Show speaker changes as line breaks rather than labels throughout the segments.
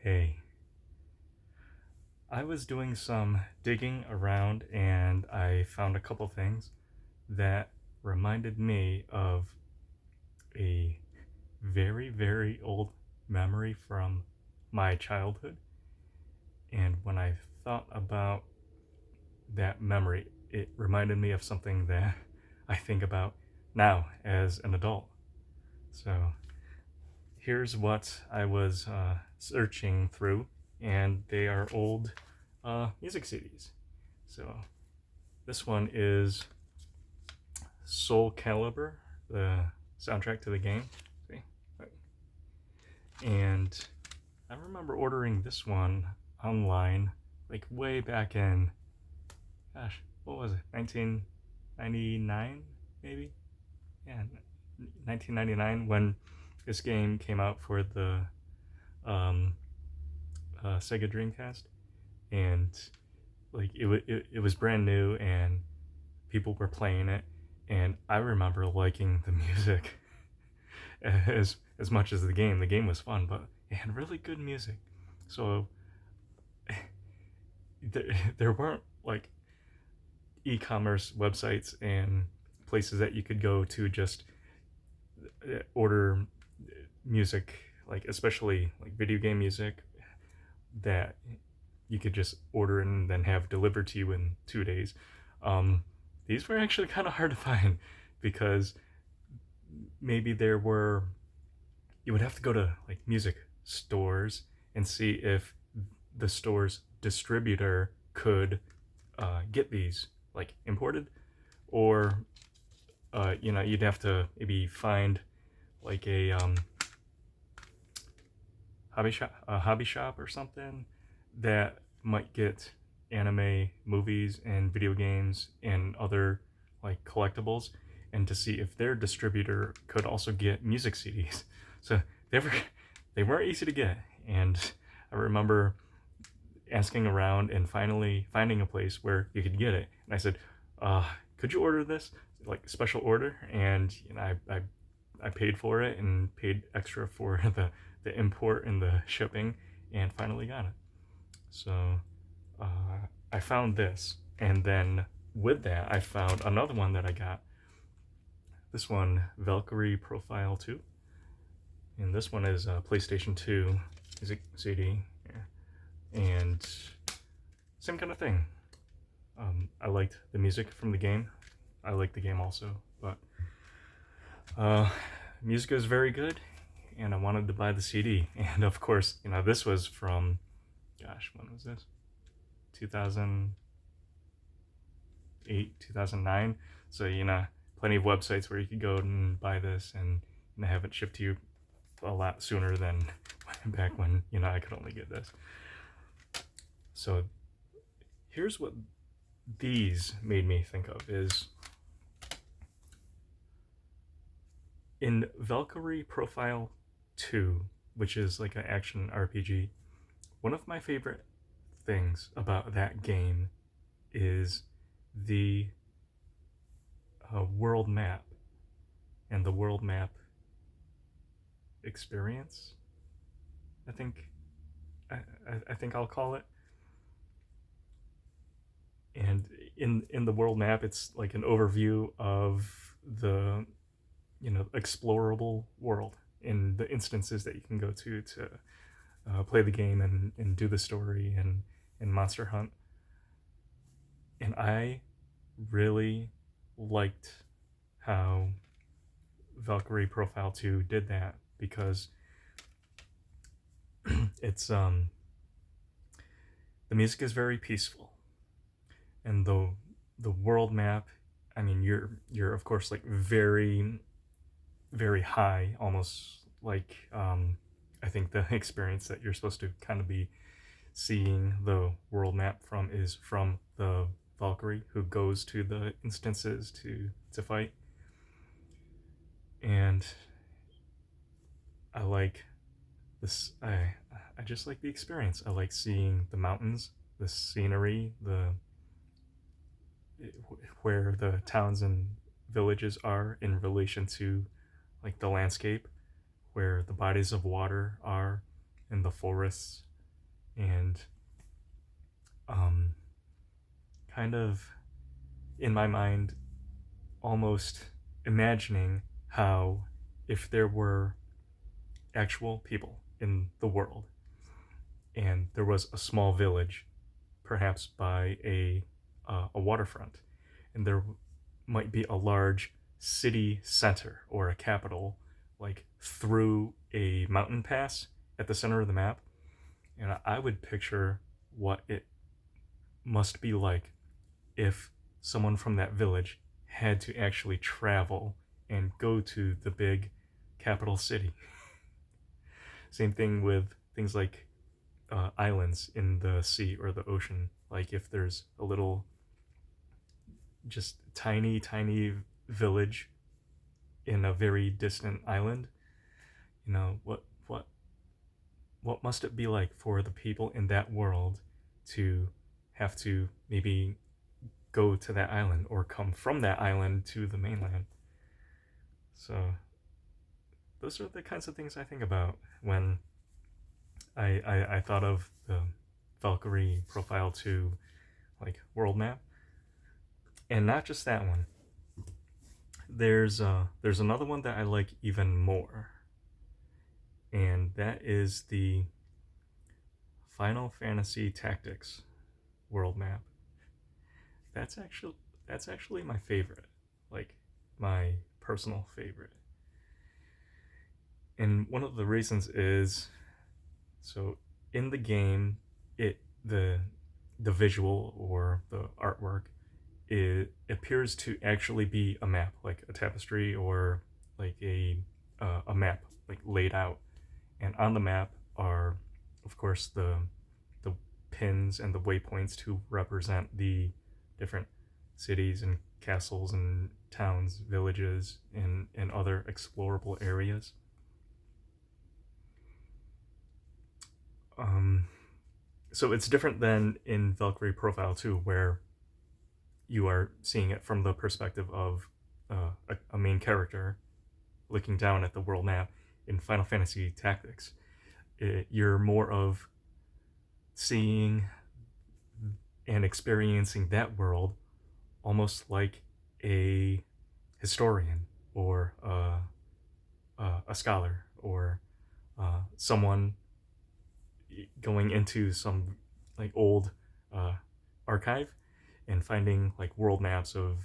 Hey, I was doing some digging around and I found a couple things that reminded me of a very, very old memory from my childhood. And when I thought about that memory, it reminded me of something that I think about now as an adult. So here's what I was searching through, and they are old music CDs. So this one is Soul Calibur, the soundtrack to the game. See? And I remember ordering this one online, like way back in, gosh, what was it, 1999, maybe? Yeah, 1999, when this game came out for the um, Sega Dreamcast. And like it was brand new and people were playing it, and I remember liking the music as much as the game. The game was fun, but it had really good music. So there weren't like e-commerce websites and places that you could go to just order music, like especially like video game music, that you could just order and then have delivered to you in 2 days. These were actually kind of hard to find because maybe you would have to go to like music stores and see if the store's distributor could get these like imported, or you'd have to maybe find like a hobby shop or something that might get anime movies and video games and other like collectibles, and to see if their distributor could also get music CDs. So they weren't easy to get, and I remember asking around and finally finding a place where you could get it. And I said, "Could you order this like special order?" And I paid for it and paid extra for the import and the shipping, and finally got it. So I found this, and then with that, I found another one that I got. This one, Valkyrie Profile 2, and this one is a PlayStation 2 music CD, yeah. And same kind of thing. I liked the music from the game. I like the game also, but music is very good, and I wanted to buy the CD. And of course, this was from, gosh, when was this? 2008, 2009. So, plenty of websites where you could go and buy this and have it shipped to you a lot sooner than back when, I could only get this. So here's what these made me think of is in Valkyrie Profile 2, which is like an action RPG, one of my favorite things about that game is the world map and the world map experience. I think I'll call it. And in the world map, it's like an overview of the explorable world in the instances that you can go to play the game and do the story and monster hunt. And I really liked how Valkyrie Profile 2 did that, because it's the music is very peaceful, and the world map, I mean, you're of course like very, very high, almost like I think the experience that you're supposed to kind of be seeing the world map from is from the Valkyrie who goes to the instances to fight. And I like this. I just like the experience. I like seeing the mountains, the scenery, where the towns and villages are in relation to like the landscape, where the bodies of water are in the forests, and um, kind of in my mind almost imagining how if there were actual people in the world and there was a small village, perhaps by a waterfront, and there might be a large city center or a capital, like through a mountain pass at the center of the map. And I would picture what it must be like if someone from that village had to actually travel and go to the big capital city. Same thing with things like islands in the sea or the ocean. Like if there's a little, just tiny, tiny village in a very distant island, what must it be like for the people in that world to have to maybe go to that island or come from that island to the mainland? So those are the kinds of things I think about when I thought of the Valkyrie Profile 2 like world map. And not just that one. There's another one that I like even more. And that is the Final Fantasy Tactics world map. That's actually my favorite. Like my personal favorite. And one of the reasons is, so in the game, the visual or the artwork, it appears to actually be a map, like a tapestry or like a map like laid out. And on the map are, of course, the pins and the waypoints to represent the different cities and castles and towns, villages, and other explorable areas. Um, so it's different than in Valkyrie Profile 2, where you are seeing it from the perspective of a main character looking down at the world map. In Final Fantasy Tactics, you're more of seeing and experiencing that world almost like a historian or a scholar or someone going into some like old archive and finding like world maps of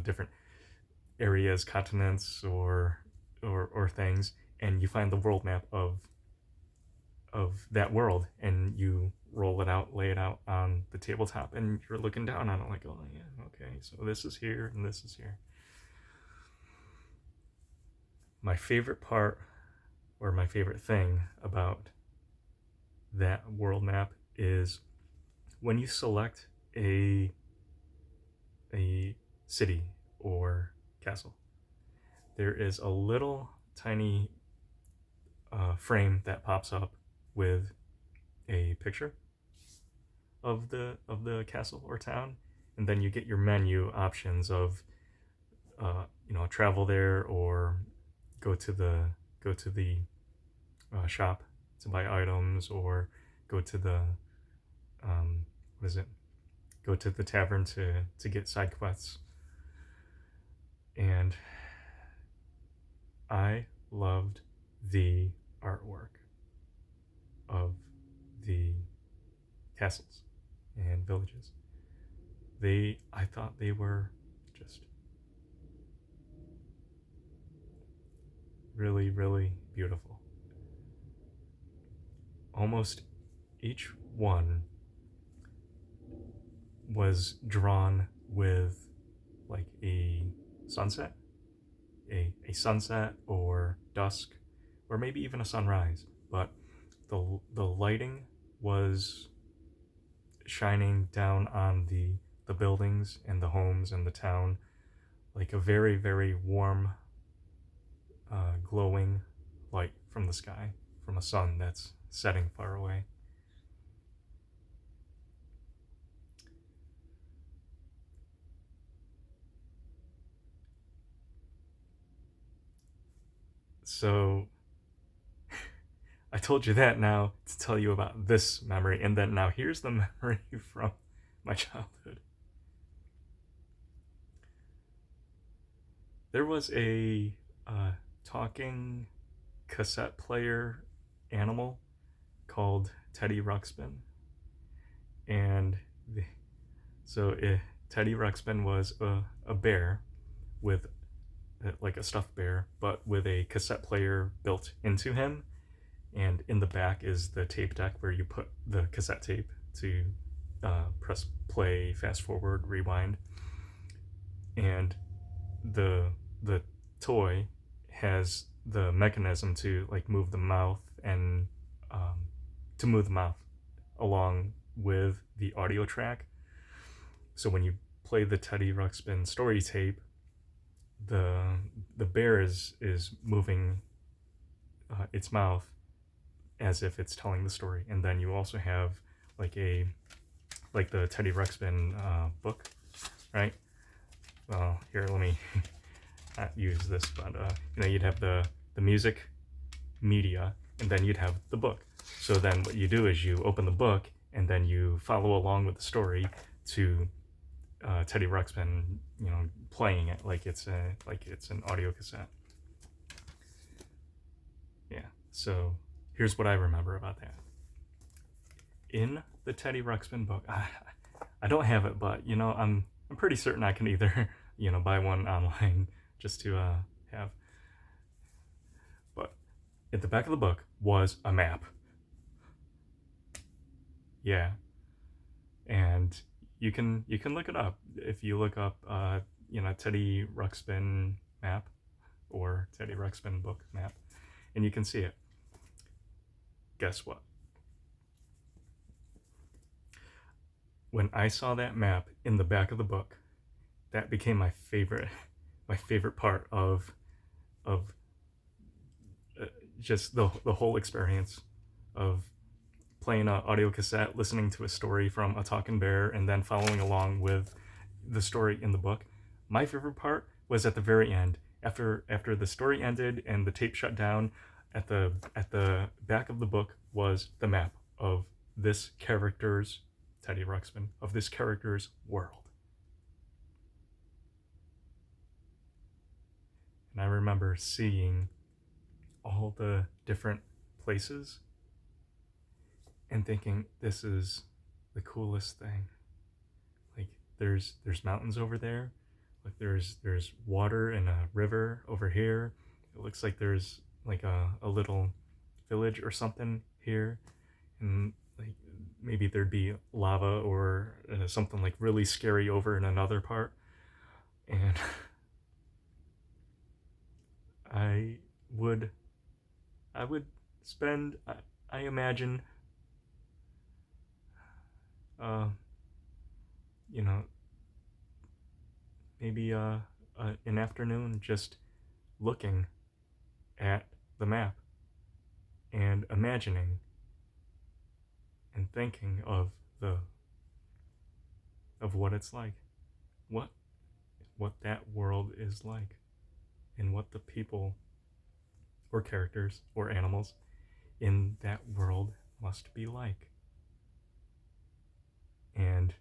different areas, continents, or things, and you find the world map of that world, and you roll it out, lay it out on the tabletop, and you're looking down on it like, oh yeah, okay, so this is here and this is here. My favorite part, or my favorite thing about that world map, is when you select a city or castle, there is a little tiny frame that pops up with a picture of the castle or town, and then you get your menu options of travel there or go to the shop to buy items, or go to the what is it? Go to the tavern to get side quests. And I loved the artwork of the castles and villages. I thought they were just really, really beautiful. Almost each one was drawn with like a sunset, a sunset or dusk, or maybe even a sunrise. But the lighting was shining down on the buildings and the homes and the town, like a very, very warm, glowing light from the sky, from a sun that's setting far away. So I told you that now to tell you about this memory, and then now here's the memory from my childhood. There was a talking cassette player animal called Teddy Ruxpin, and the, so Teddy Ruxpin was a bear with like a stuffed bear, but with a cassette player built into him. And in the back is the tape deck where you put the cassette tape to press play, fast forward, rewind. And the toy has the mechanism to like move the mouth and to move the mouth along with the audio track. So when you play the Teddy Ruxpin story tape, the bear is moving its mouth as if it's telling the story, and then you also have like the Teddy Ruxpin book, right? Well, here, let me not use this, but you'd have the music media, and then you'd have the book. So then what you do is you open the book, and then you follow along with the story to Teddy Ruxpin, playing it like it's an audio cassette. Yeah. So here's what I remember about that. In the Teddy Ruxpin book, I don't have it, but I'm pretty certain I can either buy one online just to have. But at the back of the book was a map. Yeah, and you can look it up if you look up Teddy Ruxpin map or Teddy Ruxpin book map, and you can see it. Guess what? When I saw that map in the back of the book, that became my favorite part of just the whole experience of playing an audio cassette, listening to a story from a talking bear, and then following along with the story in the book. My favorite part was at the very end, after the story ended and the tape shut down. At the back of the book was the map of this character's, Teddy Ruxpin, of this character's world. And I remember seeing all the different places and thinking, this is the coolest thing. Like there's mountains over there, like there's water and a river over here. It looks like there's like a little village or something here, and like maybe there'd be lava or something like really scary over in another part. And I would spend, I imagine, maybe an afternoon just looking at the map and imagining and thinking of what it's like, what that world is like, and what the people or characters or animals in that world must be like. And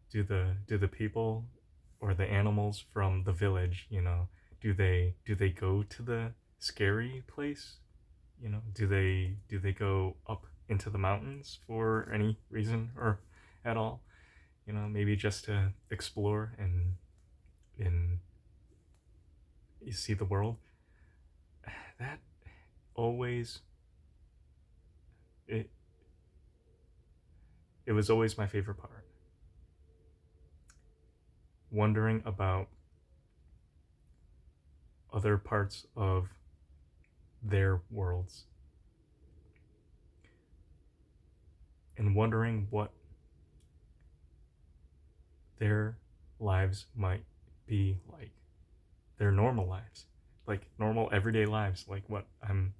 do the people or the animals from the village, do they go to the scary place? Do they go up into the mountains for any reason or at all? Maybe just to explore and you see the world. That always it was always my favorite part. Wondering about other parts of their worlds and wondering what their lives might be like, their normal lives, like normal everyday lives, like what I'm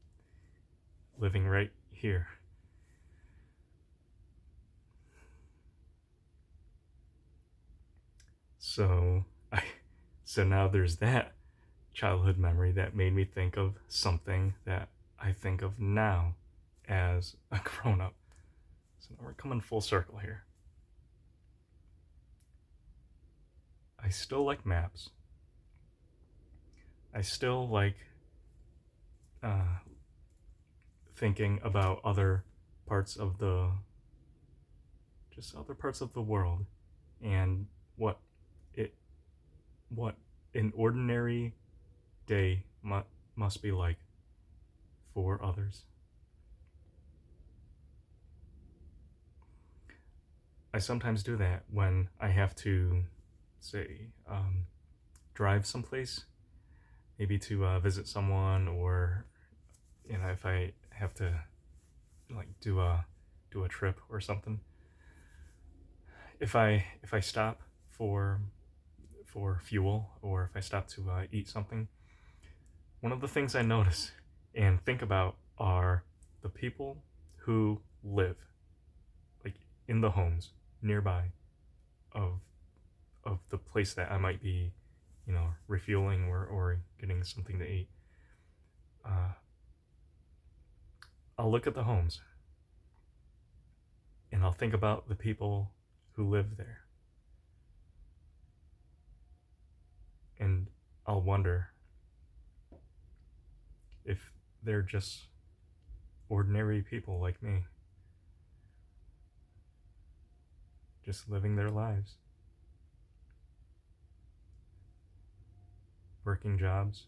living right here. So now there's that childhood memory that made me think of something that I think of now as a grown-up. So now we're coming full circle here. I still like maps. I still like thinking about other parts of the world and what an ordinary day must be like for others. I sometimes do that when I have to, say, drive someplace, maybe to visit someone, or if I have to like do a trip or something. If I stop for fuel, or if I stop to eat something, one of the things I notice and think about are the people who live like in the homes nearby of the place that I might be, refueling or getting something to eat. I'll look at the homes and I'll think about the people who live there. And I'll wonder if they're just ordinary people like me, just living their lives, working jobs,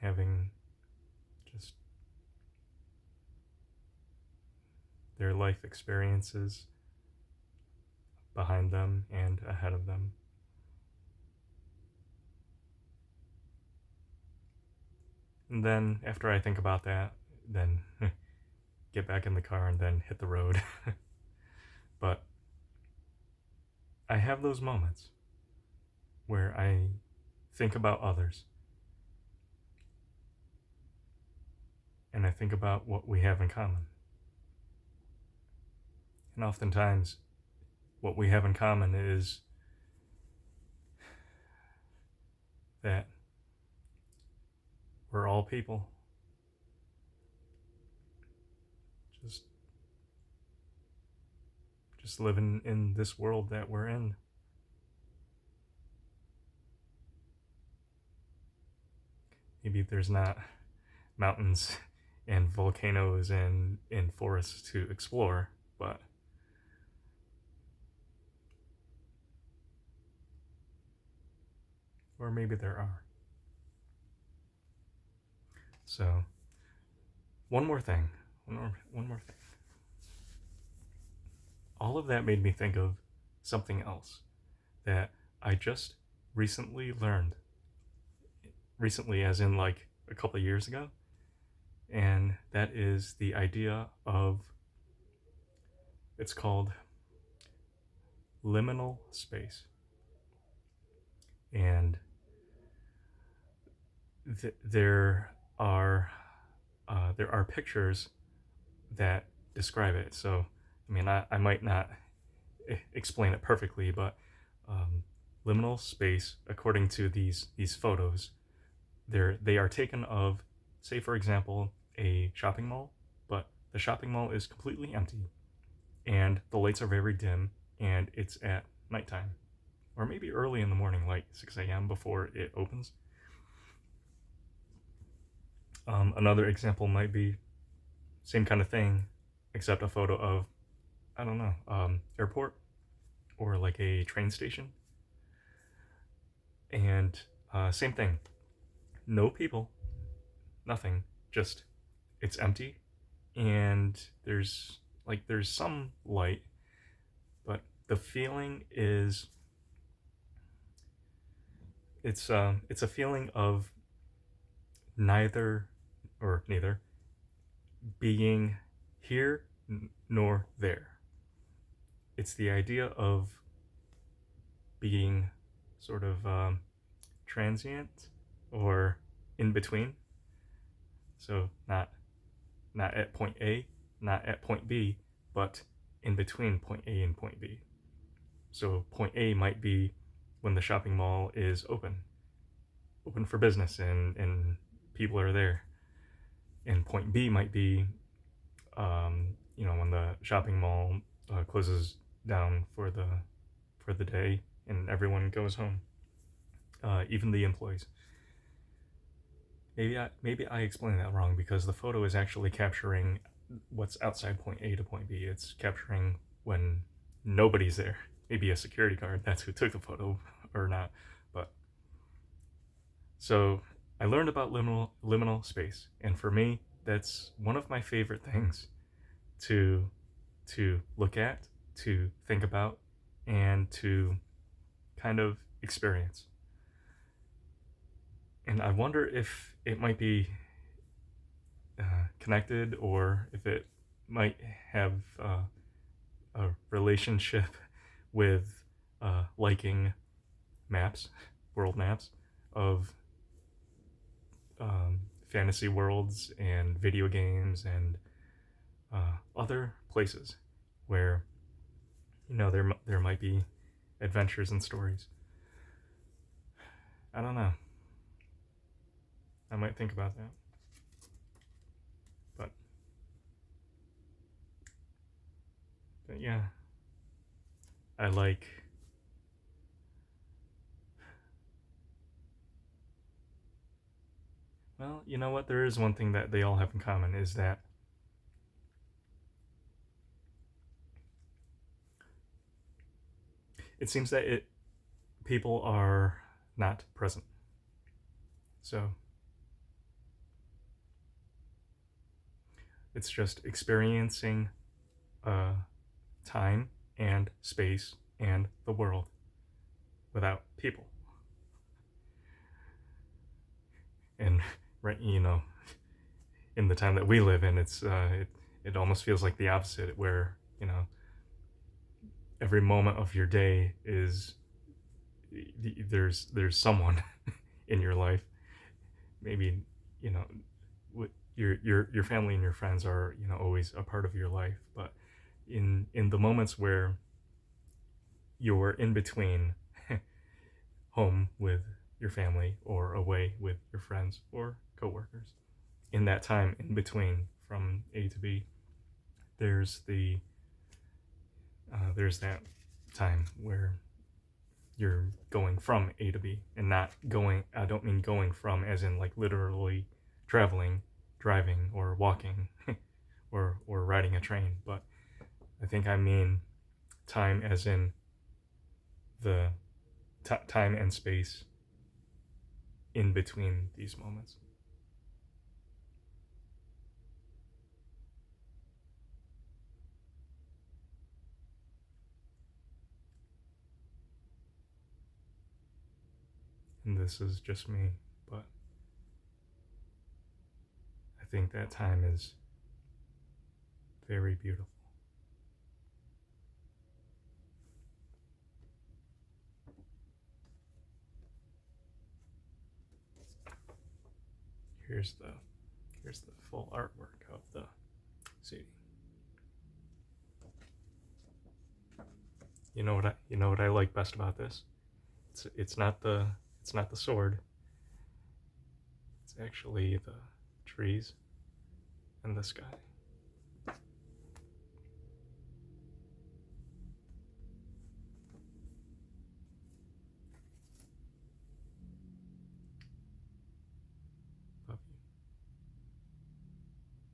having just their life experiences behind them and ahead of them. And then after I think about that, then get back in the car and then hit the road. But I have those moments where I think about others, and I think about what we have in common. And oftentimes, what we have in common is that we're all people. Just living in this world that we're in. Maybe there's not mountains and volcanoes and forests to explore, but or maybe there are. So, one more thing. All of that made me think of something else that I just recently learned. Recently, as in like a couple of years ago. And that is the idea of, it's called liminal space. And there are pictures that describe it. So, I mean, I might not explain it perfectly, but liminal space, according to these photos, they are taken of, say, for example, a shopping mall, but the shopping mall is completely empty, and the lights are very dim, and it's at nighttime, or maybe early in the morning, like 6 a.m. before it opens. Another example might be same kind of thing, except a photo of, I don't know, airport or like a train station. And same thing, no people, nothing, just it's empty, and there's some light, but the feeling is it's a feeling of neither being here nor there. It's the idea of being sort of transient or in between. So not at point A, not at point B, but in between point A and point B. So point A might be when the shopping mall is open, open for business and people are there. And point B might be, when the shopping mall closes down for the day and everyone goes home, even the employees. Maybe I explained that wrong, because the photo is actually capturing what's outside point A to point B. It's capturing when nobody's there. Maybe a security guard, that's who took the photo or not. But so I learned about liminal space, and for me, that's one of my favorite things to look at, to think about, and to kind of experience. And I wonder if it might be connected, or if it might have a relationship with liking maps, world maps of fantasy worlds and video games and other places where there might be adventures and stories. I don't know. I might think about that. But yeah, I like. Well, you know what? There is one thing that they all have in common, is that it seems that people are not present. So it's just experiencing time and space and the world without people. And right, in the time that we live in, it almost feels like the opposite, where every moment of your day is there's someone in your life. Maybe your family and your friends are always a part of your life, but in the moments where you're in between home with your family or away with your friends or coworkers, in that time in between from A to B, there's that time where you're going from A to B, and not going. I don't mean going from as in like literally traveling, driving, or walking, or riding a train, but I think I mean time as in the time and space in between these moments. And this is just me, but I think that time is very beautiful. Here's the full artwork of the CD. You know what I like best about this? It's not the sword. It's actually the trees and the sky.